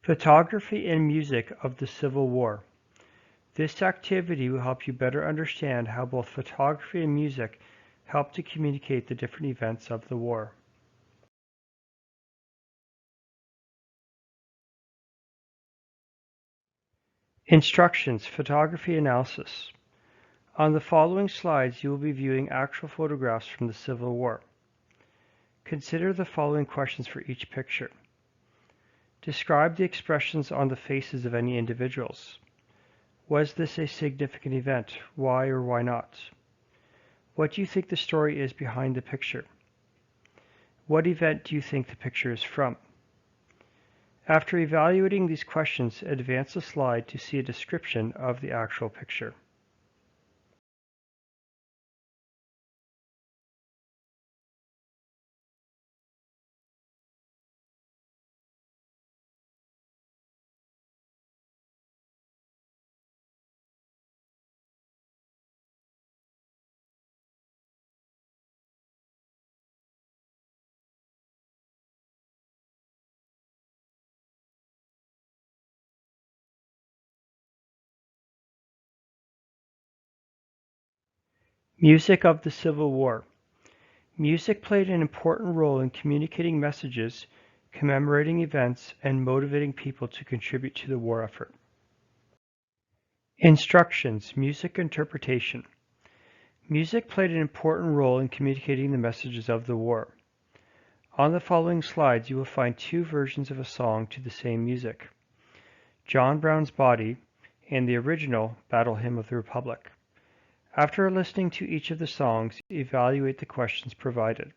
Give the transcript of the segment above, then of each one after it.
Photography and music of the Civil War. This activity will help you better understand how both photography and music help to communicate the different events of the war. Instructions, photography analysis. On the following slides, you will be viewing actual photographs from the Civil War. Consider the following questions for each picture. Describe the expressions on the faces of any individuals. Was this a significant event? Why or why not? What do you think the story is behind the picture? What event do you think the picture is from? After evaluating these questions, advance the slide to see a description of the actual picture. Music of the Civil War. Music played an important role in communicating messages, commemorating events, and motivating people to contribute to the war effort. Instructions, music interpretation. Music played an important role in communicating the messages of the war. On the following slides, you will find two versions of a song to the same music: John Brown's Body and the original Battle Hymn of the Republic. After listening to each of the songs, evaluate the questions provided.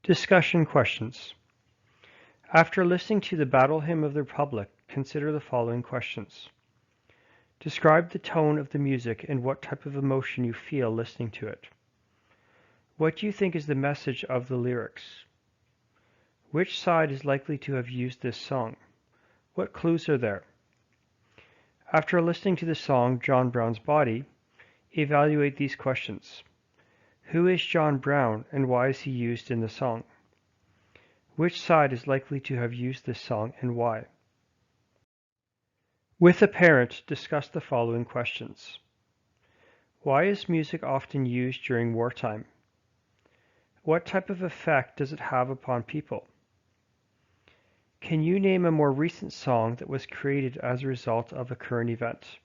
Discussion questions. After listening to the Battle Hymn of the Republic, consider the following questions. Describe the tone of the music and what type of emotion you feel listening to it. What do you think is the message of the lyrics? Which side is likely to have used this song? What clues are there? After listening to the song John Brown's Body, evaluate these questions. Who is John Brown and why is he used in the song? Which side is likely to have used this song and why? With a parent, discuss the following questions. Why is music often used during wartime? What type of effect does it have upon people? Can you name a more recent song that was created as a result of a current event?